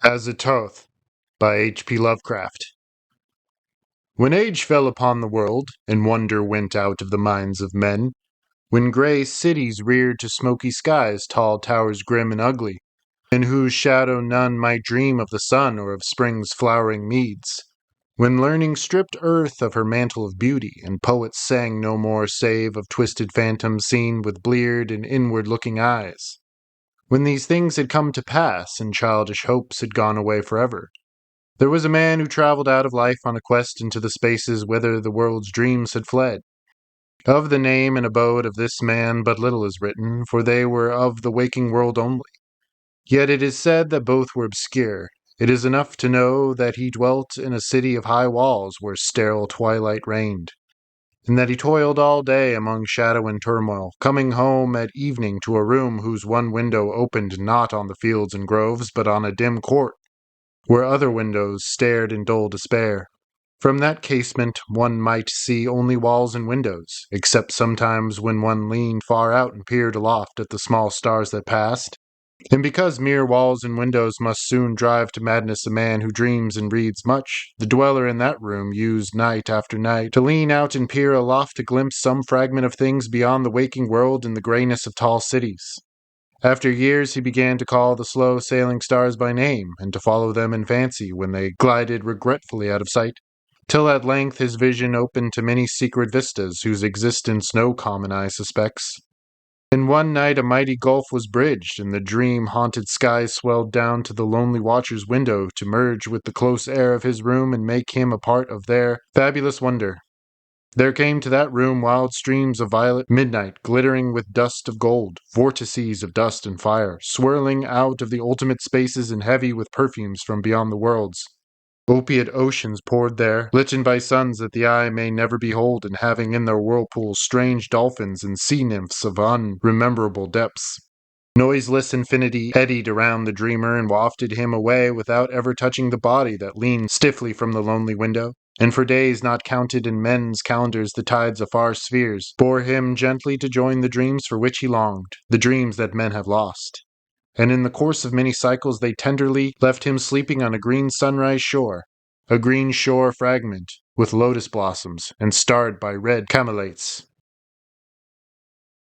Azathoth by H.P. Lovecraft. When age fell upon the world, and wonder went out of the minds of men, when grey cities reared to smoky skies tall towers grim and ugly, in whose shadow none might dream of the sun or of spring's flowering meads, when learning stripped earth of her mantle of beauty, and poets sang no more save of twisted phantoms seen with bleared and inward-looking eyes, when these things had come to pass, and childish hopes had gone away forever, there was a man who traveled out of life on a quest into the spaces whither the world's dreams had fled. Of the name and abode of this man but little is written, for they were of the waking world only. Yet it is said that both were obscure. It is enough to know that he dwelt in a city of high walls where sterile twilight reigned, and that he toiled all day among shadow and turmoil, coming home at evening to a room whose one window opened not on the fields and groves, but on a dim court, where other windows stared in dull despair. From that casement one might see only walls and windows, except sometimes when one leaned far out and peered aloft at the small stars that passed. And because mere walls and windows must soon drive to madness a man who dreams and reads much, the dweller in that room used night after night to lean out and peer aloft to glimpse some fragment of things beyond the waking world and the grayness of tall cities. After years he began to call the slow-sailing stars by name, and to follow them in fancy when they glided regretfully out of sight, till at length his vision opened to many secret vistas whose existence no common eye suspects. And one night a mighty gulf was bridged, and the dream-haunted sky swelled down to the lonely watcher's window to merge with the close air of his room and make him a part of their fabulous wonder. There came to that room wild streams of violet midnight, glittering with dust of gold, vortices of dust and fire, swirling out of the ultimate spaces and heavy with perfumes from beyond the worlds. Opiate oceans poured there, lit by suns that the eye may never behold, and having in their whirlpools strange dolphins and sea nymphs of unrememberable depths. Noiseless infinity eddied around the dreamer and wafted him away without ever touching the body that leaned stiffly from the lonely window. And for days not counted in men's calendars the tides of far spheres bore him gently to join the dreams for which he longed, the dreams that men have lost. And in the course of many cycles they tenderly left him sleeping on a green sunrise shore, a green shore fragment, with lotus blossoms, and starred by red camelids.